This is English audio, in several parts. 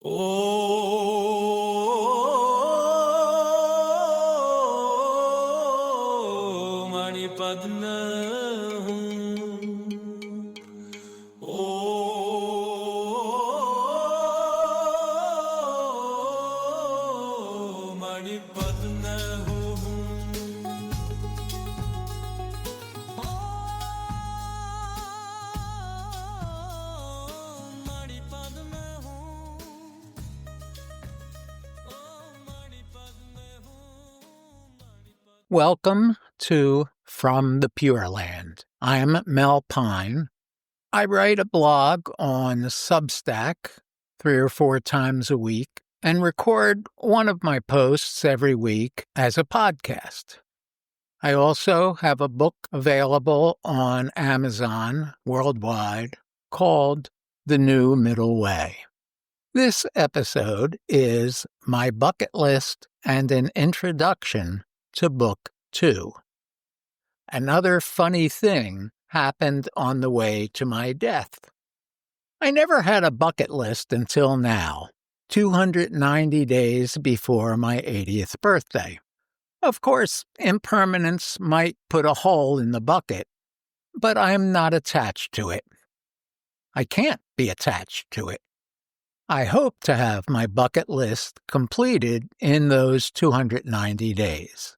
ओ मणिपद में हूँ, ओ मणिपद में हूँ, मणिपद में हूँ, मणिपद में हूँ, Welcome to From the Pure Land. I'm Mel Pine. I write a blog on Substack 3 or 4 times a week and record one of my posts every week as a podcast. I also have a book available on Amazon worldwide called The New Middle Way. This episode is my bucket list and an introduction to Book 2. Another funny thing happened on the way to my death. I never had a bucket list until now, 290 days before my 80th birthday. Of course, impermanence might put a hole in the bucket, but I'm not attached to it. I can't be attached to it. I hope to have my bucket list completed in those 290 days.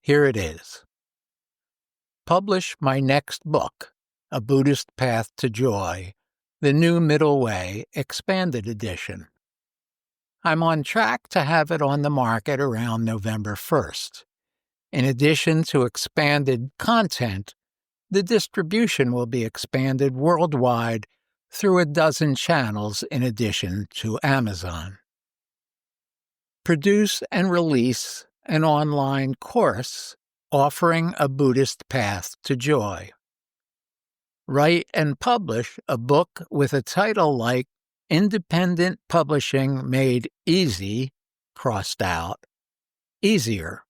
Here it is. Publish my next book, A Buddhist Path to Joy, The New Middle Way, Expanded Edition. I'm on track to have it on the market around November 1st. In addition to expanded content, the distribution will be expanded worldwide through a dozen channels in addition to Amazon. Produce and release an online course offering a Buddhist path to joy. Write and publish a book with a title like Independent Publishing Made Easy, crossed out, easier.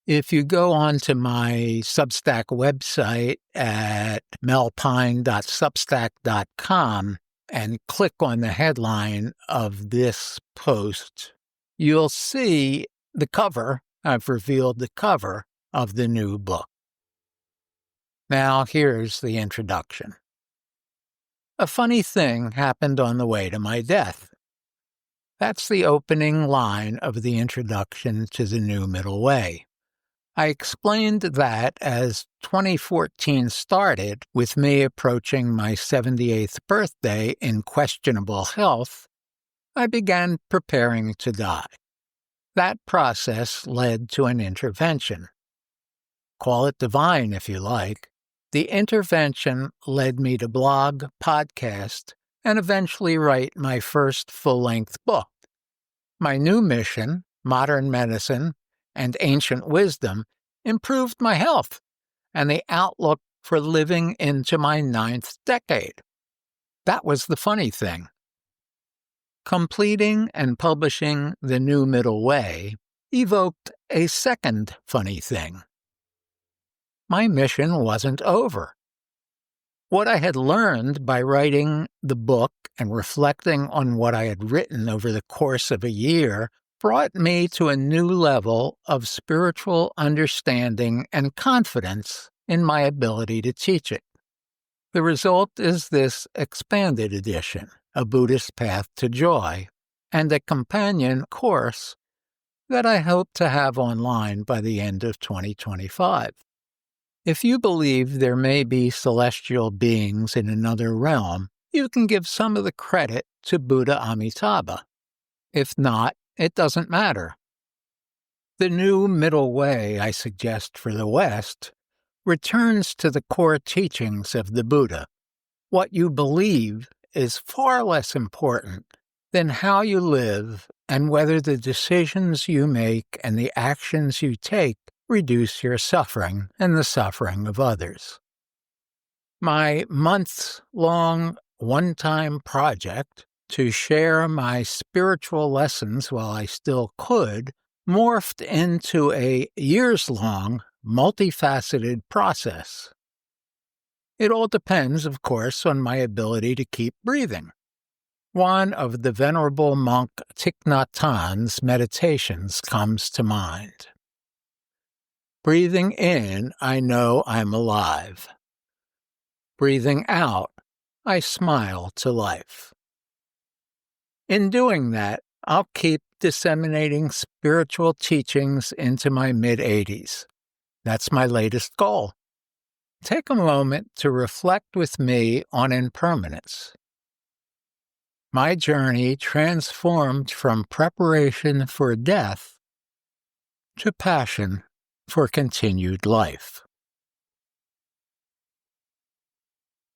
If you go onto my Substack website at melpine.substack.com and click on the headline of this post, you'll see the cover. I've revealed the cover of the new book. Now here's the introduction. A funny thing happened on the way to my death. That's the opening line of the introduction to the New Middle Way. I explained that as 2014 started, with me approaching my 78th birthday in questionable health, I began preparing to die. That process led to an intervention. Call it divine if you like. The intervention led me to blog, podcast, and eventually write my first full-length book. My new mission, Modern Medicine and Ancient Wisdom, improved my health and the outlook for living into my 9th decade. That was the funny thing. Completing and publishing The New Middle Way evoked a second funny thing. My mission wasn't over. What I had learned by writing the book and reflecting on what I had written over the course of a year brought me to a new level of spiritual understanding and confidence in my ability to teach it. The result is this expanded edition, A Buddhist Path to Joy, and a companion course that I hope to have online by the end of 2025. If you believe there may be celestial beings in another realm, you can give some of the credit to Buddha Amitabha. If not, it doesn't matter. The New Middle Way I suggest for the West returns to the core teachings of the Buddha. What you believe is far less important than how you live and whether the decisions you make and the actions you take reduce your suffering and the suffering of others. My months-long one-time project to share my spiritual lessons while I still could morphed into a years-long, multifaceted process. It all depends, of course, on my ability to keep breathing. One of the venerable monk Thich Nhat Hanh's meditations comes to mind. Breathing in, I know I'm alive. Breathing out, I smile to life. In doing that, I'll keep disseminating spiritual teachings into my mid-80s. That's my latest goal. Take a moment to reflect with me on impermanence. My journey transformed from preparation for death to passion for continued life.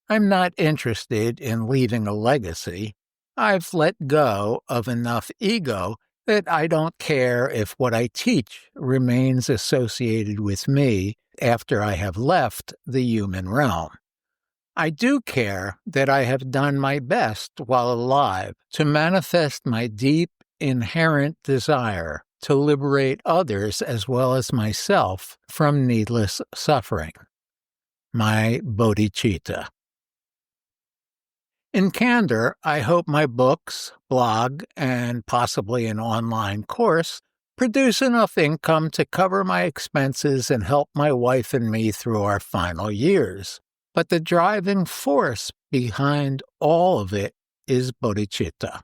I'm not interested in leaving a legacy. I've let go of enough ego that I don't care if what I teach remains associated with me after I have left the human realm. I do care that I have done my best while alive to manifest my deep, inherent desire to liberate others as well as myself from needless suffering. My bodhicitta. In candor, I hope my books, blog, and possibly an online course produce enough income to cover my expenses and help my wife and me through our final years. But the driving force behind all of it is bodhicitta.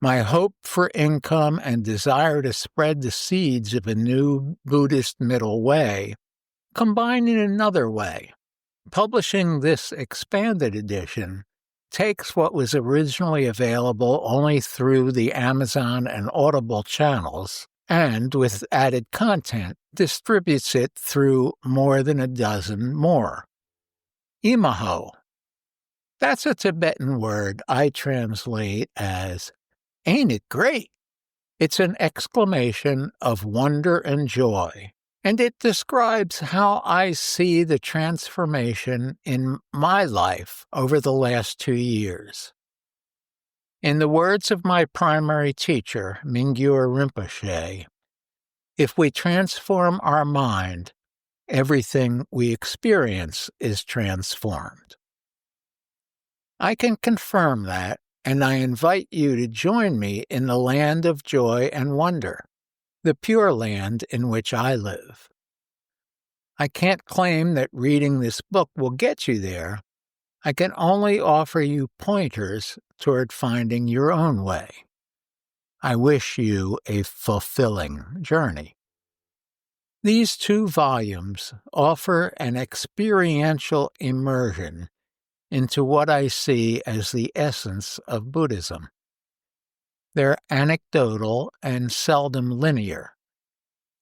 My hope for income and desire to spread the seeds of a new Buddhist middle way combine in another way. Publishing this expanded edition takes what was originally available only through the Amazon and Audible channels and, with added content, distributes it through more than a dozen more. Imaho. That's a Tibetan word I translate as, "Ain't it great?" It's an exclamation of wonder and joy, and it describes how I see the transformation in my life over the last 2 years. In the words of my primary teacher, Mingyur Rinpoche, if we transform our mind, everything we experience is transformed. I can confirm that, and I invite you to join me in the land of joy and wonder, the Pure Land in which I live. I can't claim that reading this book will get you there. I can only offer you pointers toward finding your own way. I wish you a fulfilling journey. These 2 volumes offer an experiential immersion into what I see as the essence of Buddhism. They're anecdotal and seldom linear.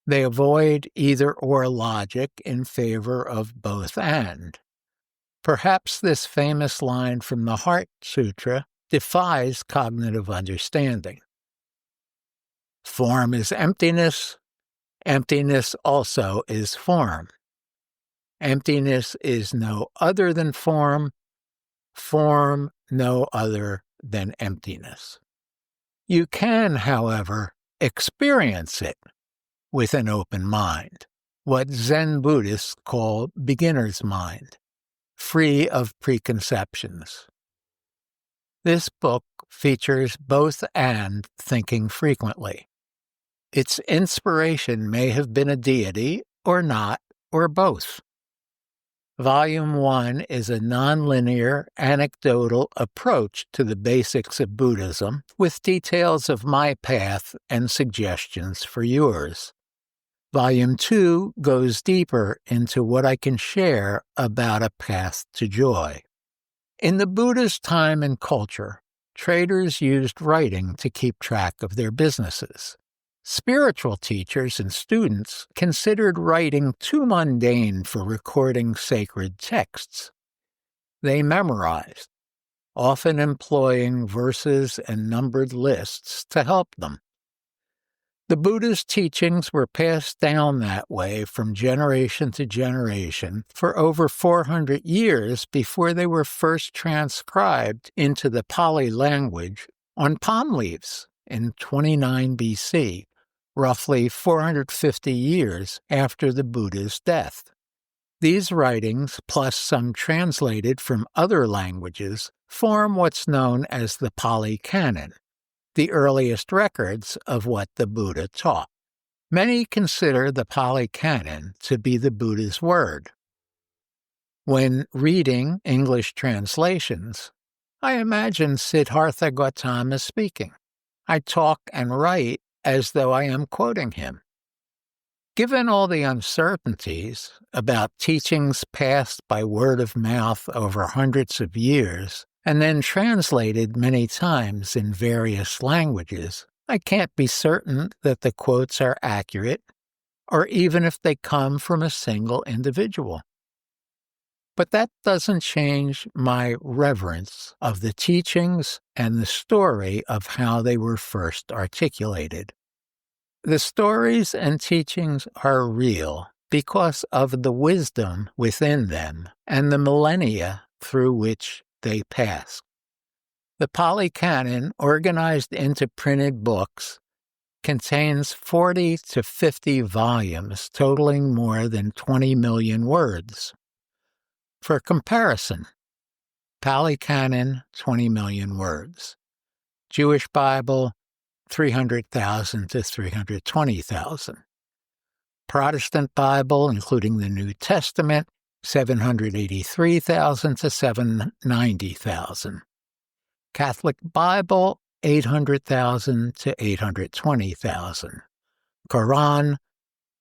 They avoid either-or logic in favor of both and. Perhaps this famous line from the Heart Sutra defies cognitive understanding. Form is emptiness. Emptiness also is form. Emptiness is no other than form. Form no other than emptiness. You can, however, experience it with an open mind, what Zen Buddhists call beginner's mind, free of preconceptions. This book features both and thinking frequently. Its inspiration may have been a deity, or not, or both. Volume 1 is a nonlinear, anecdotal approach to the basics of Buddhism, with details of my path and suggestions for yours. Volume 2 goes deeper into what I can share about a path to joy. In the Buddha's time and culture, traders used writing to keep track of their businesses. Spiritual teachers and students considered writing too mundane for recording sacred texts. They memorized, often employing verses and numbered lists to help them. The Buddha's teachings were passed down that way from generation to generation for over 400 years before they were first transcribed into the Pali language on palm leaves in 29 BC, roughly 450 years after the Buddha's death. These writings, plus some translated from other languages, form what's known as the Pali Canon, the earliest records of what the Buddha taught. Many consider the Pali Canon to be the Buddha's word. When reading English translations, I imagine Siddhartha Gautama speaking. I talk and write as though I am quoting him. Given all the uncertainties about teachings passed by word of mouth over hundreds of years and then translated many times in various languages, I can't be certain that the quotes are accurate or even if they come from a single individual. But that doesn't change my reverence of the teachings and the story of how they were first articulated. The stories and teachings are real because of the wisdom within them and the millennia through which they pass. The Pali Canon, organized into printed books, contains 40 to 50 volumes totaling more than 20 million words. For comparison, Pali Canon, 20 million words. Jewish Bible, 300,000 to 320,000. Protestant Bible, including the New Testament, 783,000 to 790,000. Catholic Bible, 800,000 to 820,000. Quran,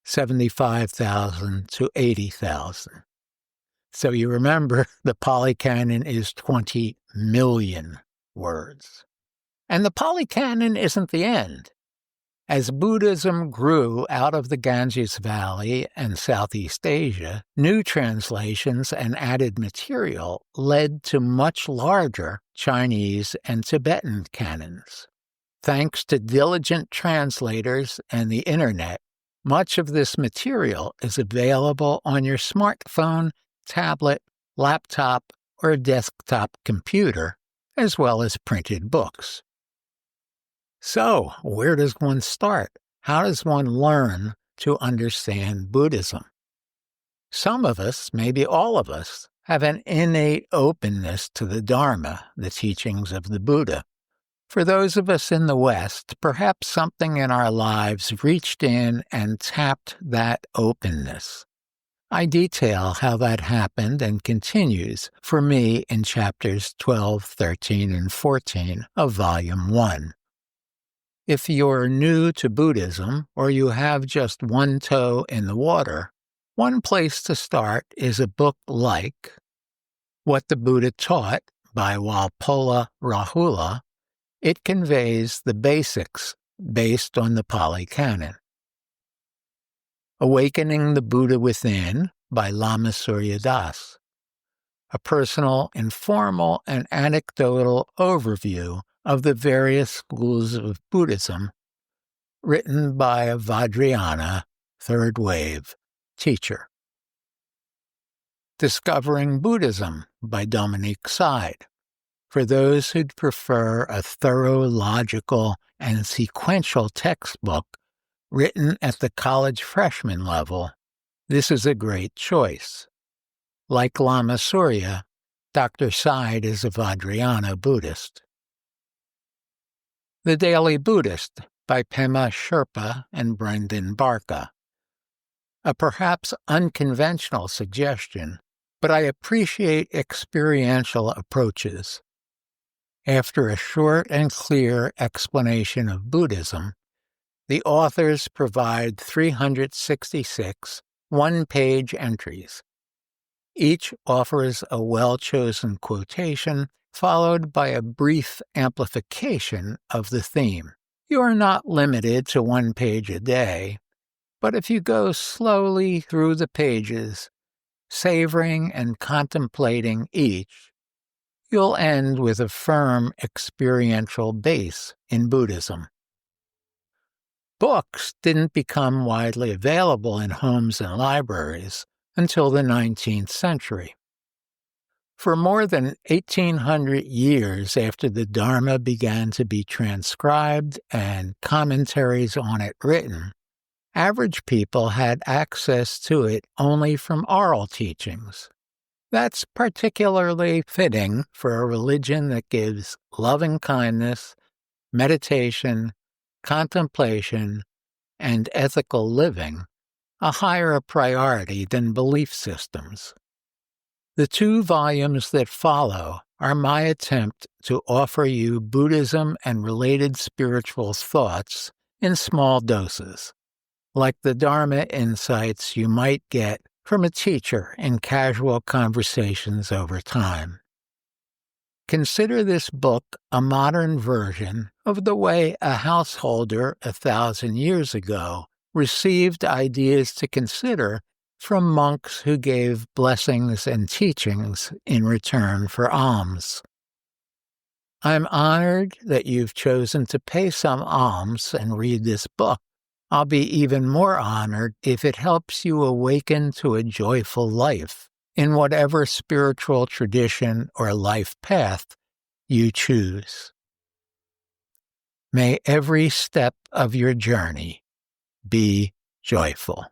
75,000 to 80,000. So you remember the Pali Canon is 20 million words. And the Pali Canon isn't the end. As Buddhism grew out of the Ganges Valley and Southeast Asia, new translations and added material led to much larger Chinese and Tibetan canons. Thanks to diligent translators and the Internet, much of this material is available on your smartphone, tablet, laptop, or desktop computer, as well as printed books. So, where does one start? How does one learn to understand Buddhism? Some of us, maybe all of us, have an innate openness to the Dharma, the teachings of the Buddha. For those of us in the West, perhaps something in our lives reached in and tapped that openness. I detail how that happened and continues for me in chapters 12, 13, and 14 of Volume 1. If you're new to Buddhism or you have just one toe in the water, one place to start is a book like What the Buddha Taught by Walpola Rahula. It conveys the basics based on the Pali Canon. Awakening the Buddha Within by Lama Surya Das. A personal, informal, and anecdotal overview of the various schools of Buddhism, written by a Vajrayana, third-wave teacher. Discovering Buddhism by Dominique Side, for those who'd prefer a thorough, logical, and sequential textbook written at the college freshman level. This is a great choice. Like Lama Surya, Dr. Side is a Vajrayana Buddhist. The Daily Buddhist by Pema Sherpa and Brendan Barka. A perhaps unconventional suggestion, but I appreciate experiential approaches. After a short and clear explanation of Buddhism, the authors provide 366 one-page entries. Each offers a well-chosen quotation followed by a brief amplification of the theme. You are not limited to one page a day, but if you go slowly through the pages, savoring and contemplating each, you'll end with a firm experiential base in Buddhism. Books didn't become widely available in homes and libraries until the 19th century. For more than 1,800 years after the Dharma began to be transcribed and commentaries on it written, Average people had access to it only from oral teachings. That's particularly fitting for a religion that gives loving kindness, meditation, contemplation, and ethical living a higher priority than belief systems. The 2 volumes that follow are my attempt to offer you Buddhism and related spiritual thoughts in small doses, like the Dharma insights you might get from a teacher in casual conversations over time. Consider this book a modern version of the way a householder 1,000 years ago received ideas to consider from monks who gave blessings and teachings in return for alms. I'm honored that you've chosen to pay some alms and read this book. I'll be even more honored if it helps you awaken to a joyful life in whatever spiritual tradition or life path you choose. May every step of your journey be joyful.